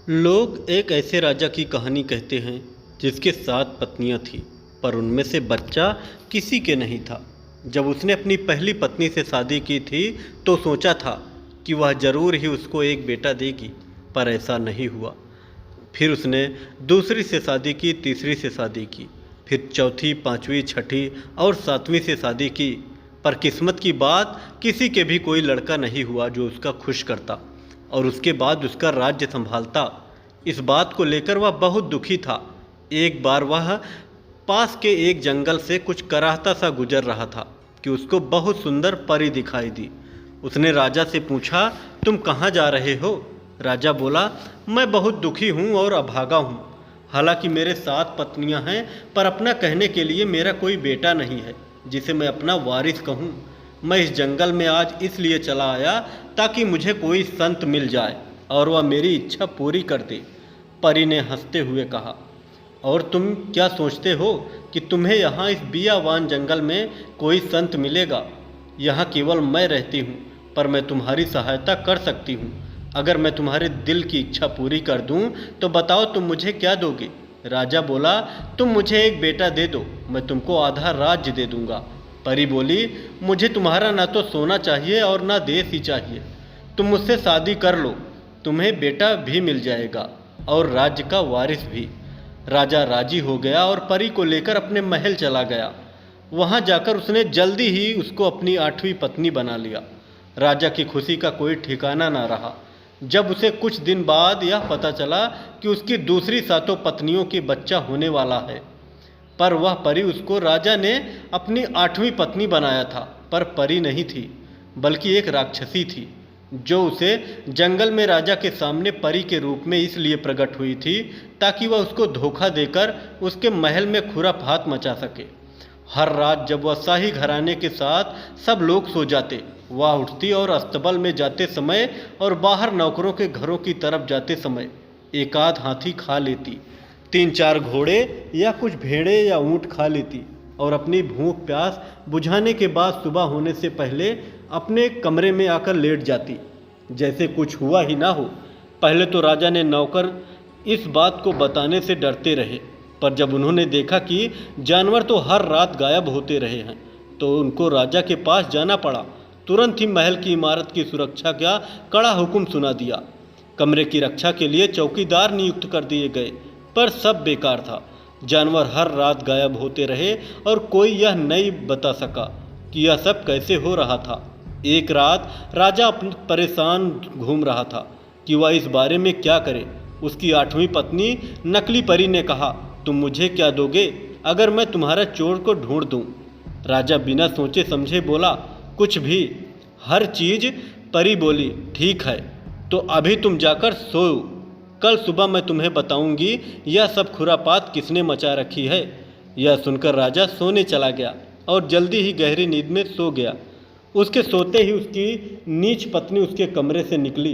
लोग एक ऐसे राजा की कहानी कहते हैं जिसके 7 पत्नियां थीं, पर उनमें से बच्चा किसी के नहीं था। जब उसने अपनी पहली पत्नी से शादी की थी तो सोचा था कि वह ज़रूर ही उसको एक बेटा देगी, पर ऐसा नहीं हुआ। फिर उसने दूसरी से शादी की, तीसरी से शादी की, फिर चौथी, पांचवी, छठी और सातवीं से शादी की, पर किस्मत की बात किसी के भी कोई लड़का नहीं हुआ जो उसका खुश करता और उसके बाद उसका राज्य संभालता। इस बात को लेकर वह बहुत दुखी था। एक बार वह पास के एक जंगल से कुछ कराहता सा गुजर रहा था कि उसको बहुत सुंदर परी दिखाई दी। उसने राजा से पूछा, तुम कहाँ जा रहे हो? राजा बोला, मैं बहुत दुखी हूँ और अभागा हूँ। हालांकि मेरे 7 पत्नियाँ हैं, पर अपना कहने के लिए मेरा कोई बेटा नहीं है जिसे मैं अपना वारिस कहूँ। मैं इस जंगल में आज इसलिए चला आया ताकि मुझे कोई संत मिल जाए और वह मेरी इच्छा पूरी कर दे। परी ने हंसते हुए कहा, और तुम क्या सोचते हो कि तुम्हें यहाँ इस बियावान जंगल में कोई संत मिलेगा? यहाँ केवल मैं रहती हूँ, पर मैं तुम्हारी सहायता कर सकती हूँ। अगर मैं तुम्हारे दिल की इच्छा पूरी कर दूँ तो बताओ तुम मुझे क्या दोगे? राजा बोला, तुम मुझे एक बेटा दे दो, मैं तुमको आधा राज्य दे दूंगा। परी बोली, मुझे तुम्हारा ना तो सोना चाहिए और ना देश ही चाहिए। तुम मुझसे शादी कर लो, तुम्हें बेटा भी मिल जाएगा और राज्य का वारिस भी। राजा राजी हो गया और परी को लेकर अपने महल चला गया। वहां जाकर उसने जल्दी ही उसको अपनी 8वीं पत्नी बना लिया। राजा की खुशी का कोई ठिकाना ना रहा जब उसे कुछ दिन बाद यह पता चला कि उसकी दूसरी 7 पत्नियों के बच्चा होने वाला है। पर वह परी उसको राजा ने अपनी 8वीं पत्नी बनाया था, पर परी नहीं थी बल्कि एक राक्षसी थी जो उसे जंगल में राजा के सामने परी के रूप में इसलिए प्रकट हुई थी ताकि वह उसको धोखा देकर उसके महल में खुराफात मचा सके। हर रात जब वह शाही घराने के साथ सब लोग सो जाते, वह उठती और अस्तबल में जाते समय और बाहर नौकरों के घरों की तरफ जाते समय एक आध हाथी खा लेती, 3-4 घोड़े या कुछ भेड़े या ऊँट खा लेती और अपनी भूख प्यास बुझाने के बाद सुबह होने से पहले अपने कमरे में आकर लेट जाती, जैसे कुछ हुआ ही ना हो। पहले तो राजा ने नौकर इस बात को बताने से डरते रहे, पर जब उन्होंने देखा कि जानवर तो हर रात गायब होते रहे हैं तो उनको राजा के पास जाना पड़ा। तुरंत ही महल की इमारत की सुरक्षा का कड़ा हुक्म सुना दिया। कमरे की रक्षा के लिए चौकीदार नियुक्त कर दिए गए, पर सब बेकार था। जानवर हर रात गायब होते रहे और कोई यह नहीं बता सका कि यह सब कैसे हो रहा था। एक रात राजा परेशान घूम रहा था कि वह इस बारे में क्या करे। उसकी 8वीं पत्नी नकली परी ने कहा, तुम मुझे क्या दोगे अगर मैं तुम्हारा चोर को ढूंढ दूं? राजा बिना सोचे समझे बोला, कुछ भी, हर चीज़। परी बोली, ठीक है, तो अभी तुम जाकर सोओ, कल सुबह मैं तुम्हें बताऊंगी यह सब खुरापात किसने मचा रखी है। यह सुनकर राजा सोने चला गया और जल्दी ही गहरी नींद में सो गया। उसके सोते ही उसकी नीच पत्नी उसके कमरे से निकली,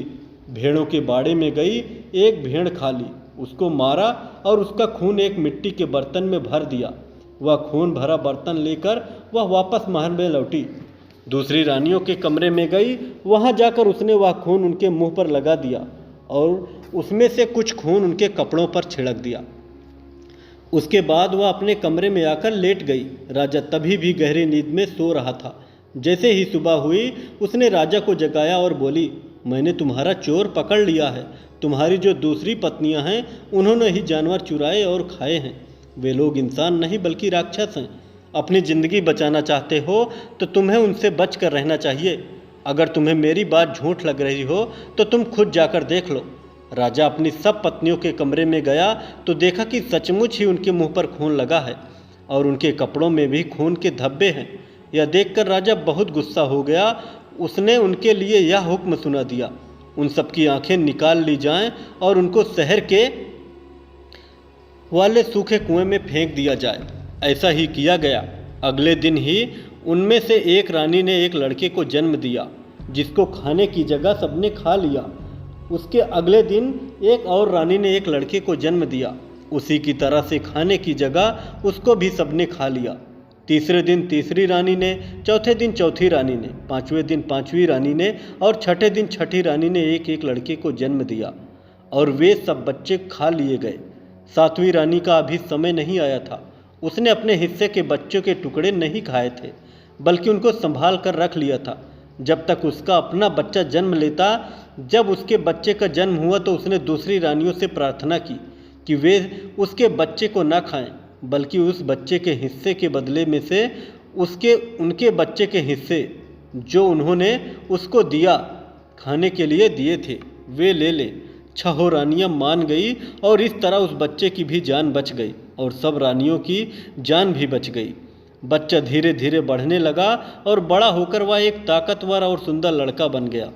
भेड़ों के बाड़े में गई, एक भेड़ खा ली, उसको मारा और उसका खून एक मिट्टी के बर्तन में भर दिया। वह खून भरा बर्तन लेकर वह वापस महल में लौटी। दूसरी रानियों के कमरे में गई, वहां जाकर उसने वह खून उनके मुंह पर लगा दिया और उसमें से कुछ खून उनके कपड़ों पर छिड़क दिया। उसके बाद वह अपने कमरे में आकर लेट गई। राजा तभी भी गहरी नींद में सो रहा था। जैसे ही सुबह हुई उसने राजा को जगाया और बोली, मैंने तुम्हारा चोर पकड़ लिया है। तुम्हारी जो दूसरी पत्नियां हैं उन्होंने ही जानवर चुराए और खाए हैं। वे लोग इंसान नहीं बल्कि राक्षस हैं। अपनी ज़िंदगी बचाना चाहते हो तो तुम्हें उनसे बच कर रहना चाहिए। अगर तुम्हें मेरी बात झूठ लग रही हो तो तुम खुद जाकर देख लो। राजा अपनी सब पत्नियों के कमरे में गया तो देखा कि सचमुच ही उनके मुंह पर खून लगा है और उनके कपड़ों में भी खून के धब्बे हैं। यह देखकर राजा बहुत गुस्सा हो गया। उसने उनके लिए यह हुक्म सुना दिया, उन सबकी आंखें निकाल ली जाएं और उनको शहर के वाले सूखे कुएं में फेंक दिया जाए। ऐसा ही किया गया। अगले दिन ही उनमें से एक रानी ने एक लड़के को जन्म दिया जिसको खाने की जगह सबने खा लिया। उसके अगले दिन एक और रानी ने एक लड़के को जन्म दिया, उसी की तरह से खाने की जगह उसको भी सबने खा लिया। तीसरे दिन तीसरी रानी ने, चौथे दिन चौथी रानी ने, पांचवें दिन पांचवी रानी ने और छठे दिन छठी रानी ने एक एक लड़के को जन्म दिया। और वे सब बच्चे खा लिए गए। सातवीं रानी का अभी समय नहीं आया था। उसने अपने हिस्से के बच्चों के टुकड़े नहीं खाए थे, बल्कि उनको संभाल कर रख लिया था जब तक उसका अपना बच्चा जन्म लेता। जब उसके बच्चे का जन्म हुआ तो उसने दूसरी रानियों से प्रार्थना की कि वे उसके बच्चे को न खाएं, बल्कि उस बच्चे के हिस्से के बदले में से उनके बच्चे के हिस्से जो उन्होंने उसको दिया खाने के लिए दिए थे वे ले लें। छहों रानियां मान गई और इस तरह उस बच्चे की भी जान बच गई और सब रानियों की जान भी बच गई। बच्चा धीरे धीरे बढ़ने लगा और बड़ा होकर वह एक ताकतवर और सुंदर लड़का बन गया।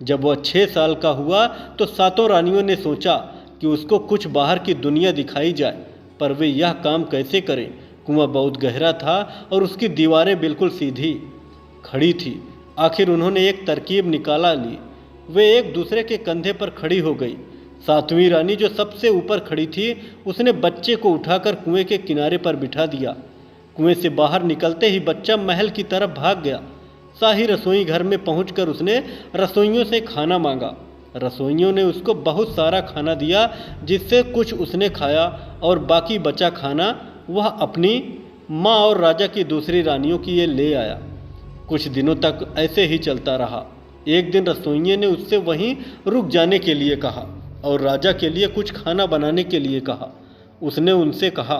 जब वह 6 साल का हुआ तो सातों रानियों ने सोचा कि उसको कुछ बाहर की दुनिया दिखाई जाए, पर वे यह काम कैसे करें। कुआं बहुत गहरा था और उसकी दीवारें बिल्कुल सीधी खड़ी थी। आखिर उन्होंने एक तरकीब निकाला ली। वे एक दूसरे के कंधे पर खड़ी हो गई। सातवीं रानी जो सबसे ऊपर खड़ी थी, उसने बच्चे को उठाकर कुएं के किनारे पर बिठा दिया। कुएं से बाहर निकलते ही बच्चा महल की तरफ भाग गया। शाही रसोई घर में पहुंचकर उसने रसोइयों से खाना मांगा। रसोइयों ने उसको बहुत सारा खाना दिया, जिससे कुछ उसने खाया और बाकी बचा खाना वह अपनी माँ और राजा की दूसरी रानियों की ये ले आया। कुछ दिनों तक ऐसे ही चलता रहा। एक दिन रसोइये ने उससे वहीं रुक जाने के लिए कहा और राजा के लिए कुछ खाना बनाने के लिए कहा। उसने उनसे कहा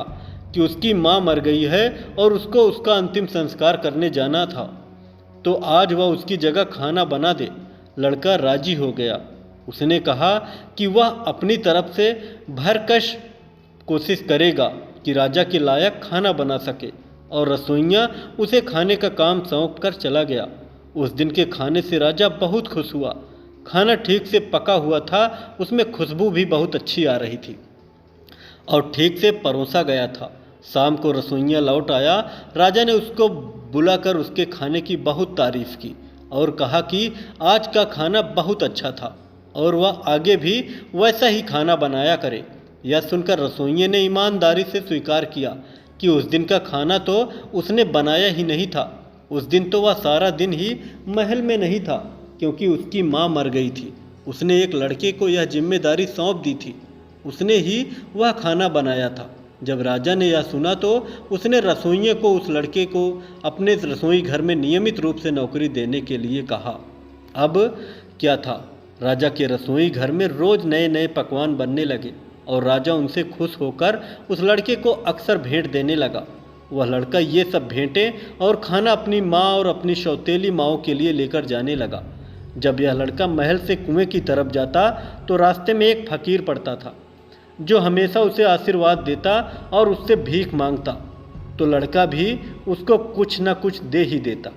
कि उसकी माँ मर गई है और उसको उसका अंतिम संस्कार करने जाना था, तो आज वह उसकी जगह खाना बना दे। लड़का राजी हो गया। उसने कहा कि वह अपनी तरफ से भरकश कोशिश करेगा कि राजा के लायक खाना बना सके, और रसोइया उसे खाने का काम सौंप कर चला गया। उस दिन के खाने से राजा बहुत खुश हुआ। खाना ठीक से पका हुआ था, उसमें खुशबू भी बहुत अच्छी आ रही थी और ठीक से परोसा गया था। शाम को रसोइया लौट आया। राजा ने उसको बुलाकर उसके खाने की बहुत तारीफ की और कहा कि आज का खाना बहुत अच्छा था और वह आगे भी वैसा ही खाना बनाया करे। यह सुनकर रसोइये ने ईमानदारी से स्वीकार किया कि उस दिन का खाना तो उसने बनाया ही नहीं था। उस दिन तो वह सारा दिन ही महल में नहीं था, क्योंकि उसकी माँ मर गई थी। उसने एक लड़के को यह जिम्मेदारी सौंप दी थी। उसने ही वह खाना बनाया था। जब राजा ने यह सुना तो उसने रसोइये को उस लड़के को अपने रसोई घर में नियमित रूप से नौकरी देने के लिए कहा। अब क्या था, राजा के रसोई घर में रोज़ नए नए पकवान बनने लगे और राजा उनसे खुश होकर उस लड़के को अक्सर भेंट देने लगा। वह लड़का ये सब भेंटें और खाना अपनी माँ और अपनी सौतेली माँओं के लिए लेकर जाने लगा। जब यह लड़का महल से कुएं की तरफ जाता तो रास्ते में एक फकीर पड़ता था, जो हमेशा उसे आशीर्वाद देता और उससे भीख मांगता, तो लड़का भी उसको कुछ न कुछ दे ही देता।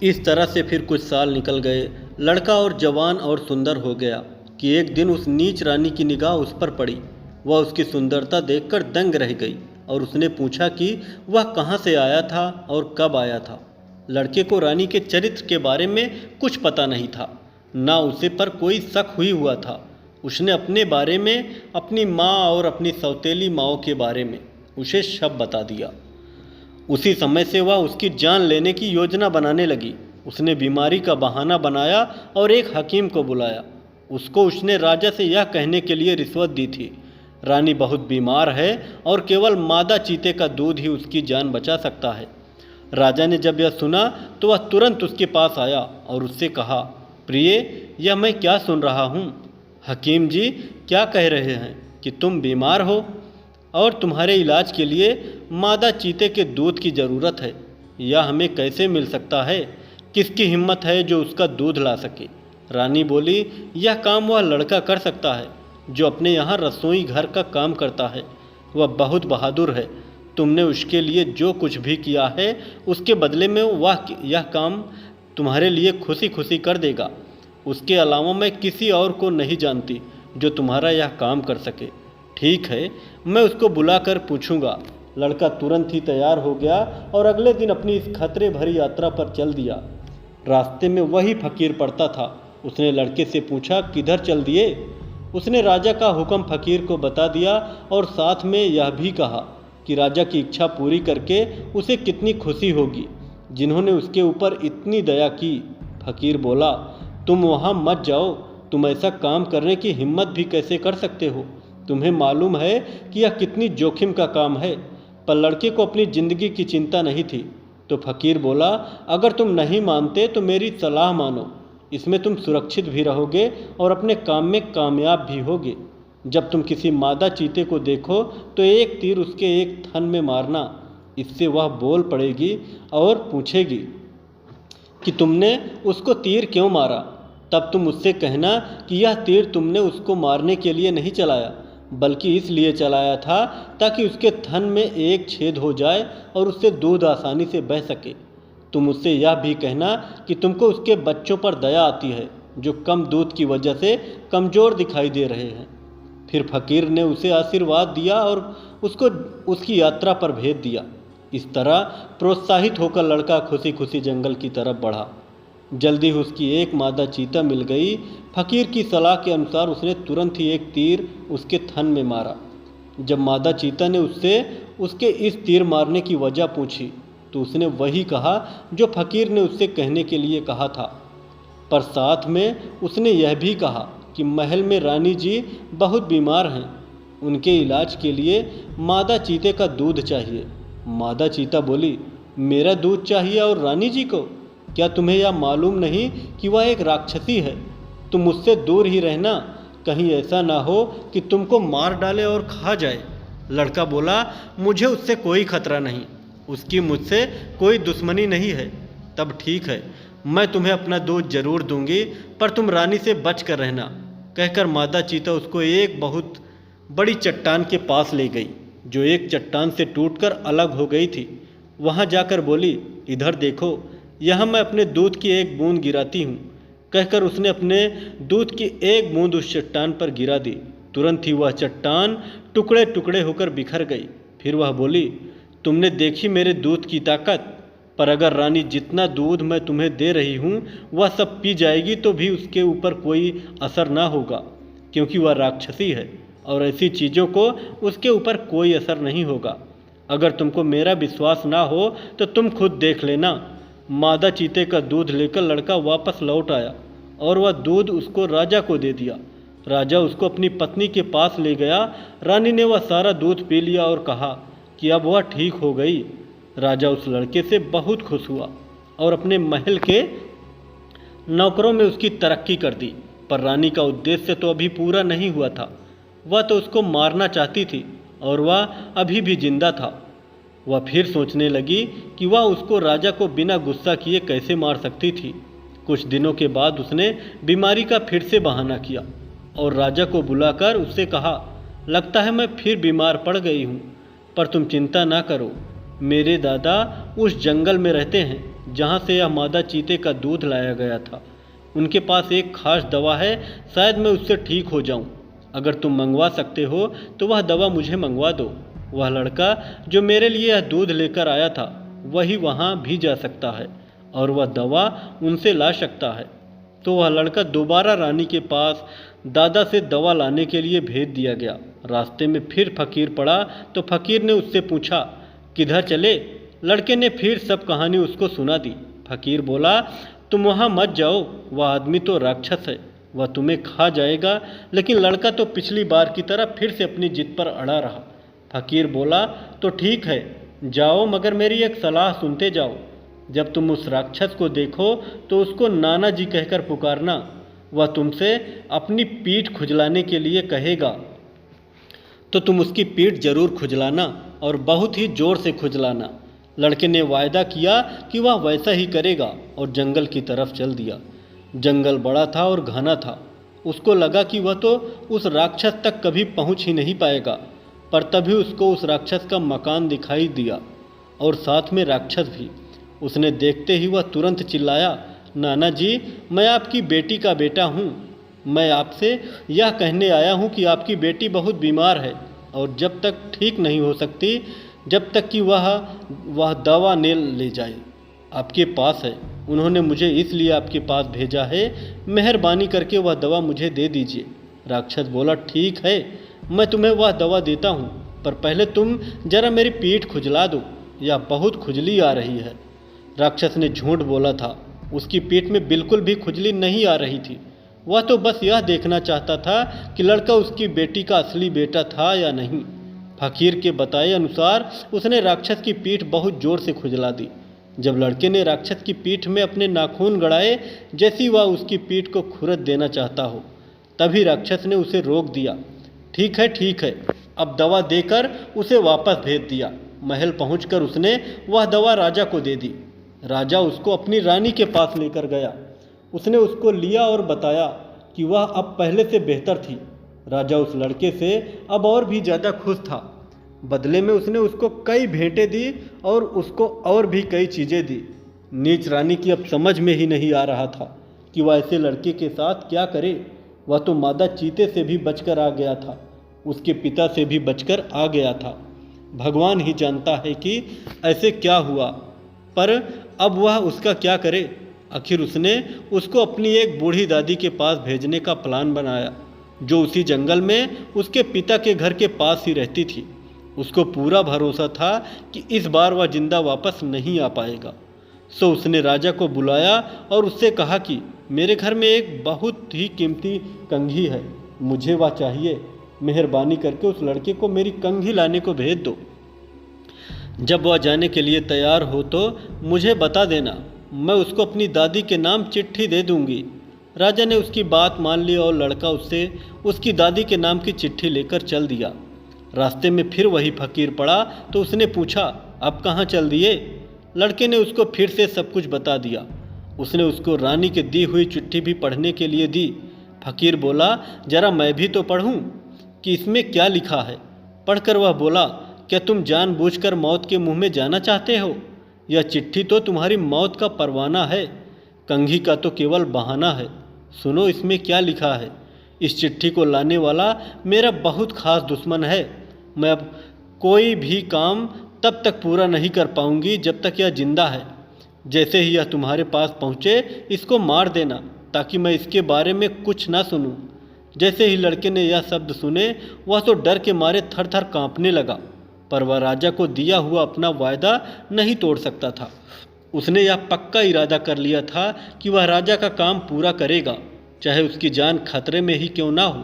इस तरह से फिर कुछ साल निकल गए। लड़का और जवान और सुंदर हो गया कि एक दिन उस नीच रानी की निगाह उस पर पड़ी। वह उसकी सुंदरता देखकर दंग रह गई और उसने पूछा कि वह कहाँ से आया था और कब आया था। लड़के को रानी के चरित्र के बारे में कुछ पता नहीं था, ना उसे पर कोई शक हुआ था। उसने अपने बारे में, अपनी माँ और अपनी सौतेली माँओं के बारे में उसे सब बता दिया। उसी समय से वह उसकी जान लेने की योजना बनाने लगी। उसने बीमारी का बहाना बनाया और एक हकीम को बुलाया। उसने राजा से यह कहने के लिए रिश्वत दी थी, रानी बहुत बीमार है और केवल मादा चीते का दूध ही उसकी जान बचा सकता है। राजा ने जब यह सुना तो वह तुरंत उसके पास आया और उससे कहा, प्रिय, यह मैं क्या सुन रहा हूँ? हकीम जी क्या कह रहे हैं कि तुम बीमार हो और तुम्हारे इलाज के लिए मादा चीते के दूध की ज़रूरत है। यह हमें कैसे मिल सकता है? किसकी हिम्मत है जो उसका दूध ला सके? रानी बोली, यह काम वह लड़का कर सकता है जो अपने यहाँ रसोई घर का काम करता है। वह बहुत बहादुर है। तुमने उसके लिए जो कुछ भी किया है उसके बदले में वह यह काम तुम्हारे लिए खुशी खुशी कर देगा। उसके अलावा मैं किसी और को नहीं जानती जो तुम्हारा यह काम कर सके। ठीक है, मैं उसको बुलाकर पूछूंगा। लड़का तुरंत ही तैयार हो गया और अगले दिन अपनी इस खतरे भरी यात्रा पर चल दिया। रास्ते में वही फकीर पड़ता था। उसने लड़के से पूछा, किधर चल दिए? उसने राजा का हुक्म फकीर को बता दिया और साथ में यह भी कहा कि राजा की इच्छा पूरी करके उसे कितनी खुशी होगी, जिन्होंने उसके ऊपर इतनी दया की। फकीर बोला, तुम वहाँ मत जाओ, तुम ऐसा काम करने की हिम्मत भी कैसे कर सकते हो? तुम्हें मालूम है कि यह कितनी जोखिम का काम है। पर लड़के को अपनी ज़िंदगी की चिंता नहीं थी। तो फ़कीर बोला, अगर तुम नहीं मानते तो मेरी सलाह मानो। इसमें तुम सुरक्षित भी रहोगे और अपने काम में कामयाब भी होगे। जब तुम किसी मादा चीते को देखो तो एक तीर उसके एक थन में मारना। इससे वह बोल पड़ेगी और पूछेगी कि तुमने उसको तीर क्यों मारा। तब तुम उससे कहना कि यह तीर तुमने उसको मारने के लिए नहीं चलाया, बल्कि इसलिए चलाया था ताकि उसके थन में एक छेद हो जाए और उससे दूध आसानी से बह सके। तुम उससे यह भी कहना कि तुमको उसके बच्चों पर दया आती है, जो कम दूध की वजह से कमज़ोर दिखाई दे रहे हैं। फिर फ़कीर ने उसे आशीर्वाद दिया और उसको उसकी यात्रा पर भेज दिया। इस तरह प्रोत्साहित होकर लड़का खुशी खुशी जंगल की तरफ बढ़ा। जल्दी उसकी एक मादा चीता मिल गई। फ़कीर की सलाह के अनुसार उसने तुरंत ही एक तीर उसके थन में मारा। जब मादा चीता ने उससे उसके इस तीर मारने की वजह पूछी तो उसने वही कहा जो फ़कीर ने उससे कहने के लिए कहा था। पर साथ में उसने यह भी कहा कि महल में रानी जी बहुत बीमार हैं, उनके इलाज के लिए मादा चीते का दूध चाहिए। मादा चीता बोली, मेरा दूध चाहिए और रानी जी को? क्या तुम्हें यह मालूम नहीं कि वह एक राक्षसी है? तुम मुझसे दूर ही रहना, कहीं ऐसा ना हो कि तुमको मार डाले और खा जाए। लड़का बोला, मुझे उससे कोई खतरा नहीं, उसकी मुझसे कोई दुश्मनी नहीं है। तब ठीक है, मैं तुम्हें अपना दूध जरूर दूंगी, पर तुम रानी से बच कर रहना। कहकर मादा चीता उसको एक बहुत बड़ी चट्टान के पास ले गई, जो एक चट्टान से टूटकर अलग हो गई थी। वहाँ जाकर बोली, इधर देखो, यहाँ मैं अपने दूध की एक बूंद गिराती हूँ। कहकर उसने अपने दूध की एक बूंद उस चट्टान पर गिरा दी। तुरंत ही वह चट्टान टुकड़े टुकड़े होकर बिखर गई। फिर वह बोली, तुमने देखी मेरे दूध की ताकत? पर अगर रानी जितना दूध मैं तुम्हें दे रही हूँ वह सब पी जाएगी तो भी उसके ऊपर कोई असर ना होगा, क्योंकि वह राक्षसी है और ऐसी चीज़ों को उसके ऊपर कोई असर नहीं होगा। अगर तुमको मेरा विश्वास ना हो तो तुम खुद देख लेना। मादा चीते का दूध लेकर लड़का वापस लौट आया और वह दूध उसको राजा को दे दिया। राजा उसको अपनी पत्नी के पास ले गया। रानी ने वह सारा दूध पी लिया और कहा कि अब वह ठीक हो गई। राजा उस लड़के से बहुत खुश हुआ और अपने महल के नौकरों में उसकी तरक्की कर दी। पर रानी का उद्देश्य तो अभी पूरा नहीं हुआ था। वह तो उसको मारना चाहती थी और वह अभी भी जिंदा था। वह फिर सोचने लगी कि वह उसको राजा को बिना गुस्सा किए कैसे मार सकती थी। कुछ दिनों के बाद उसने बीमारी का फिर से बहाना किया और राजा को बुलाकर उससे कहा, लगता है मैं फिर बीमार पड़ गई हूँ, पर तुम चिंता ना करो। मेरे दादा उस जंगल में रहते हैं जहाँ से यह मादा चीते का दूध लाया गया था। उनके पास एक खास दवा है, शायद मैं उससे ठीक हो जाऊँ। अगर तुम मंगवा सकते हो तो वह दवा मुझे मंगवा दो। वह लड़का जो मेरे लिए यह दूध लेकर आया था वही वहाँ भी जा सकता है और वह दवा उनसे ला सकता है। तो वह लड़का दोबारा रानी के पास दादा से दवा लाने के लिए भेज दिया गया। रास्ते में फिर फ़कीर पड़ा तो फ़कीर ने उससे पूछा, किधर चले? लड़के ने फिर सब कहानी उसको सुना दी। फ़कीर बोला, तुम वहाँ मत जाओ, वह आदमी तो राक्षस है, वह तुम्हें खा जाएगा। लेकिन लड़का तो पिछली बार की तरह फिर से अपनी जिद पर अड़ा रहा। फ़कीर बोला, तो ठीक है, जाओ, मगर मेरी एक सलाह सुनते जाओ। जब तुम उस राक्षस को देखो तो उसको नाना जी कहकर पुकारना। वह तुमसे अपनी पीठ खुजलाने के लिए कहेगा, तो तुम उसकी पीठ जरूर खुजलाना और बहुत ही ज़ोर से खुजलाना। लड़के ने वायदा किया कि वह वैसा ही करेगा और जंगल की तरफ चल दिया। जंगल बड़ा था और घना था। उसको लगा कि वह तो उस राक्षस तक कभी पहुंच ही नहीं पाएगा। पर तभी उसको उस राक्षस का मकान दिखाई दिया और साथ में राक्षस भी। उसने देखते ही वह तुरंत चिल्लाया, नाना जी, मैं आपकी बेटी का बेटा हूँ। मैं आपसे यह कहने आया हूँ कि आपकी बेटी बहुत बीमार है और जब तक ठीक नहीं हो सकती, जब तक कि वह दवा ने ले जाए, आपके पास है। उन्होंने मुझे इसलिए आपके पास भेजा है, मेहरबानी करके वह दवा मुझे दे दीजिए। राक्षस बोला, ठीक है, मैं तुम्हें वह दवा देता हूँ, पर पहले तुम जरा मेरी पीठ खुजला दो, या बहुत खुजली आ रही है। राक्षस ने झूठ बोला था, उसकी पीठ में बिल्कुल भी खुजली नहीं आ रही थी। वह तो बस यह देखना चाहता था कि लड़का उसकी बेटी का असली बेटा था या नहीं। फकीर के बताए अनुसार उसने राक्षस की पीठ बहुत जोर से खुजला दी। जब लड़के ने राक्षस की पीठ में अपने नाखून गड़ाए, जैसी वह उसकी पीठ को खुरद देना चाहता हो, तभी राक्षस ने उसे रोक दिया। ठीक है, अब दवा देकर उसे वापस भेज दिया। महल पहुंचकर उसने वह दवा राजा को दे दी। राजा उसको अपनी रानी के पास लेकर गया। उसने उसको लिया और बताया कि वह अब पहले से बेहतर थी। राजा उस लड़के से अब और भी ज़्यादा खुश था। बदले में उसने उसको कई भेंटें दी और उसको और भी कई चीज़ें दी। नीच रानी की अब समझ में ही नहीं आ रहा था कि वह ऐसे लड़के के साथ क्या करे। वह तो मादा चीते से भी बचकर आ गया था, उसके पिता से भी बचकर आ गया था। भगवान ही जानता है कि ऐसे क्या हुआ, पर अब वह उसका क्या करे। आखिर उसने उसको अपनी एक बूढ़ी दादी के पास भेजने का प्लान बनाया, जो उसी जंगल में उसके पिता के घर के पास ही रहती थी। उसको पूरा भरोसा था कि इस बार वह जिंदा वापस नहीं आ पाएगा। सो उसने राजा को बुलाया और उससे कहा कि मेरे घर में एक बहुत ही कीमती कंघी है, मुझे वह चाहिए। मेहरबानी करके उस लड़के को मेरी कंघी लाने को भेज दो। जब वह जाने के लिए तैयार हो तो मुझे बता देना, मैं उसको अपनी दादी के नाम चिट्ठी दे दूंगी। राजा ने उसकी बात मान ली और लड़का उससे उसकी दादी के नाम की चिट्ठी लेकर चल दिया। रास्ते में फिर वही फकीर पड़ा तो उसने पूछा, अब कहाँ चल दिए? लड़के ने उसको फिर से सब कुछ बता दिया। उसने उसको रानी के दी हुई चिट्ठी भी पढ़ने के लिए दी। फकीर बोला, जरा मैं भी तो पढ़ूं कि इसमें क्या लिखा है। पढ़कर वह बोला, क्या तुम जानबूझकर मौत के मुंह में जाना चाहते हो? यह चिट्ठी तो तुम्हारी मौत का परवाना है, कंघी का तो केवल बहाना है। सुनो इसमें क्या लिखा है। इस चिट्ठी को लाने वाला मेरा बहुत खास दुश्मन है। मैं अब कोई भी काम तब तक पूरा नहीं कर पाऊंगी जब तक यह जिंदा है। जैसे ही यह तुम्हारे पास पहुँचे इसको मार देना, ताकि मैं इसके बारे में कुछ ना सुनूं। जैसे ही लड़के ने यह शब्द सुने, वह तो डर के मारे थर थर काँपने लगा, पर वह राजा को दिया हुआ अपना वायदा नहीं तोड़ सकता था। उसने यह पक्का इरादा कर लिया था कि वह राजा का काम पूरा करेगा, चाहे उसकी जान खतरे में ही क्यों ना हो।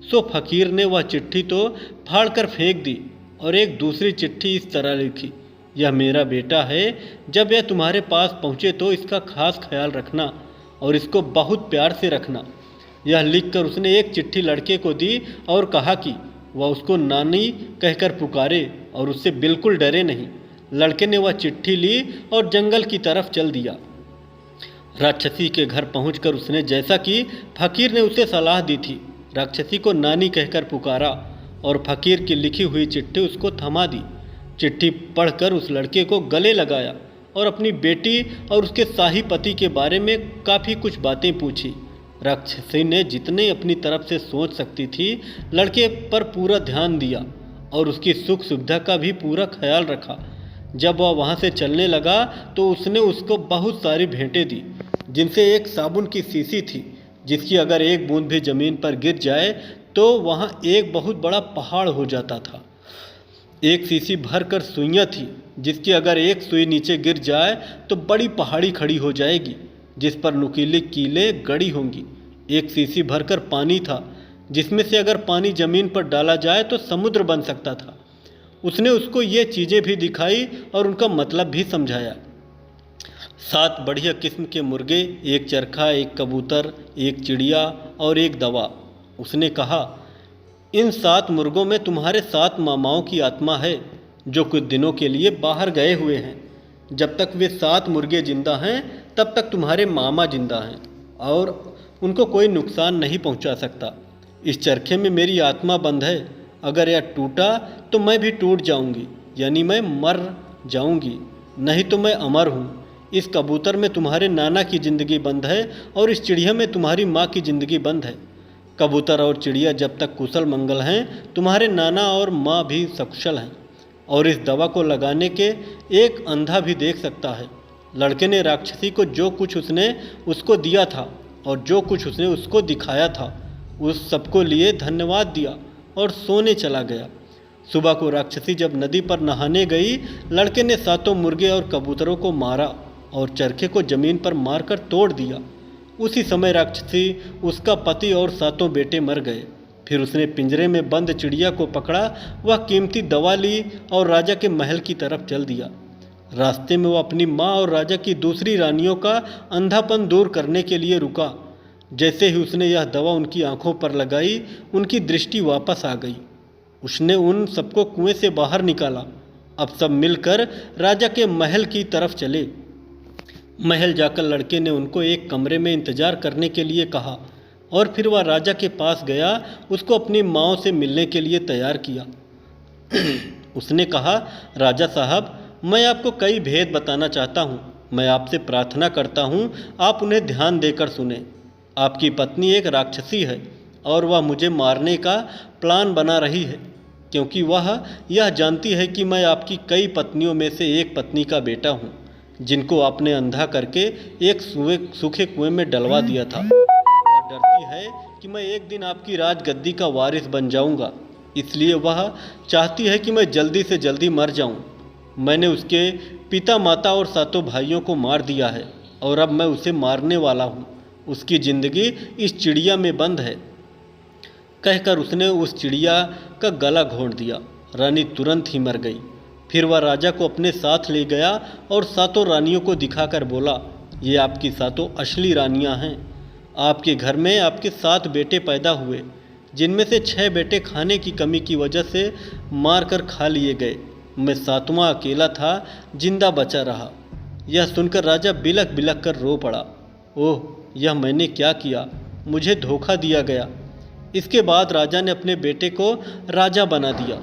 सो फकीर ने वह चिट्ठी तो फाड़ कर फेंक दी और एक दूसरी चिट्ठी इस तरह लिखी, यह मेरा बेटा है, जब यह तुम्हारे पास पहुँचे तो इसका खास ख्याल रखना और इसको बहुत प्यार से रखना। यह लिखकर उसने एक चिट्ठी लड़के को दी और कहा कि वह उसको नानी कहकर पुकारे और उससे बिल्कुल डरे नहीं। लड़के ने वह चिट्ठी ली और जंगल की तरफ चल दिया। राक्षसी के घर पहुंचकर उसने जैसा कि फकीर ने उसे सलाह दी थी, राक्षसी को नानी कहकर पुकारा और फकीर की लिखी हुई चिट्ठी उसको थमा दी। चिट्ठी पढ़कर उस लड़के को गले लगाया और अपनी बेटी और उसके शाही पति के बारे में काफ़ी कुछ बातें पूछी। राक्षसी ने जितने अपनी तरफ से सोच सकती थी, लड़के पर पूरा ध्यान दिया और उसकी सुख सुविधा का भी पूरा ख्याल रखा। जब वह वहाँ से चलने लगा तो उसने उसको बहुत सारी भेंटें दी, जिनसे एक साबुन की शीशी थी, जिसकी अगर एक बूंद भी ज़मीन पर गिर जाए तो वहाँ एक बहुत बड़ा पहाड़ हो जाता था। एक शीशी भर कर सुइयाँ थी, जिसकी अगर एक सुई नीचे गिर जाए तो बड़ी पहाड़ी खड़ी हो जाएगी, जिस पर नुकीली कीलें गड़ी होंगी। एक शीशी भरकर पानी था, जिसमें से अगर पानी ज़मीन पर डाला जाए तो समुद्र बन सकता था। उसने उसको ये चीज़ें भी दिखाई और उनका मतलब भी समझाया। 7 बढ़िया किस्म के मुर्गे, एक चरखा, एक कबूतर, एक चिड़िया और एक दवा। उसने कहा, इन 7 मुर्गों में तुम्हारे 7 मामाओं की आत्मा है, जो कुछ दिनों के लिए बाहर गए हुए हैं। जब तक वे 7 मुर्गे जिंदा हैं तब तक तुम्हारे मामा जिंदा हैं और उनको कोई नुकसान नहीं पहुंचा सकता। इस चरखे में मेरी आत्मा बंद है, अगर यह टूटा तो मैं भी टूट जाऊंगी, यानी मैं मर जाऊंगी, नहीं तो मैं अमर हूँ। इस कबूतर में तुम्हारे नाना की ज़िंदगी बंद है और इस चिड़िया में तुम्हारी माँ की ज़िंदगी बंद है। कबूतर और चिड़िया जब तक कुशल मंगल हैं, तुम्हारे नाना और माँ भी सकुशल हैं। और इस दवा को लगाने के एक अंधा भी देख सकता है। लड़के ने राक्षसी को जो कुछ उसने उसको दिया था और जो कुछ उसने उसको दिखाया था, उस सबको लिए धन्यवाद दिया और सोने चला गया। सुबह को राक्षसी जब नदी पर नहाने गई, लड़के ने 7 मुर्गे और कबूतरों को मारा और चरखे को ज़मीन पर मारकर तोड़ दिया। उसी समय राक्षसी उसका पति और 7 बेटे मर गए। फिर उसने पिंजरे में बंद चिड़िया को पकड़ा, वह कीमती दवा ली और राजा के महल की तरफ चल दिया। रास्ते में वह अपनी माँ और राजा की दूसरी रानियों का अंधापन दूर करने के लिए रुका। जैसे ही उसने यह दवा उनकी आंखों पर लगाई, उनकी दृष्टि वापस आ गई। उसने उन सबको कुएं से बाहर निकाला। अब सब मिलकर राजा के महल की तरफ चले। महल जाकर लड़के ने उनको एक कमरे में इंतजार करने के लिए कहा और फिर वह राजा के पास गया, उसको अपनी माँ से मिलने के लिए तैयार किया। उसने कहा, राजा साहब, मैं आपको कई भेद बताना चाहता हूँ। मैं आपसे प्रार्थना करता हूँ, आप उन्हें ध्यान देकर सुने। आपकी पत्नी एक राक्षसी है और वह मुझे मारने का प्लान बना रही है, क्योंकि वह यह जानती है कि मैं आपकी कई पत्नियों में से एक पत्नी का बेटा हूँ, जिनको आपने अंधा करके एक सूखे कुएं में डलवा दिया था। वह डरती है कि मैं एक दिन आपकी राजगद्दी का वारिस बन जाऊंगा, इसलिए वह चाहती है कि मैं जल्दी से जल्दी मर जाऊं। मैंने उसके पिता, माता और 7 भाइयों को मार दिया है और अब मैं उसे मारने वाला हूं। उसकी ज़िंदगी इस चिड़िया में बंद है। कहकर उसने उस चिड़िया का गला घोंट दिया। रानी तुरंत ही मर गई। फिर वह राजा को अपने साथ ले गया और 7 रानियों को दिखाकर बोला, ये आपकी 7 असली रानियां हैं। आपके घर में आपके 7 बेटे पैदा हुए, जिनमें से 6 बेटे खाने की कमी की वजह से मार कर खा लिए गए। मैं 7वां अकेला था, जिंदा बचा रहा। यह सुनकर राजा बिलख बिलख कर रो पड़ा। ओह, यह मैंने क्या किया, मुझे धोखा दिया गया। इसके बाद राजा ने अपने बेटे को राजा बना दिया।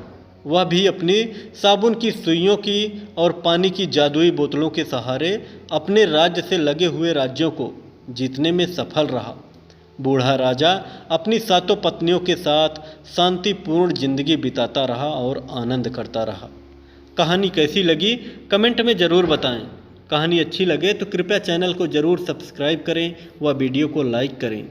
वह भी अपनी साबुन की सुइयों की और पानी की जादुई बोतलों के सहारे अपने राज्य से लगे हुए राज्यों को जीतने में सफल रहा। बूढ़ा राजा अपनी 7 पत्नियों के साथ शांतिपूर्ण जिंदगी बिताता रहा और आनंद करता रहा। कहानी कैसी लगी कमेंट में ज़रूर बताएं। कहानी अच्छी लगे तो कृपया चैनल को ज़रूर सब्सक्राइब करें व वीडियो को लाइक करें।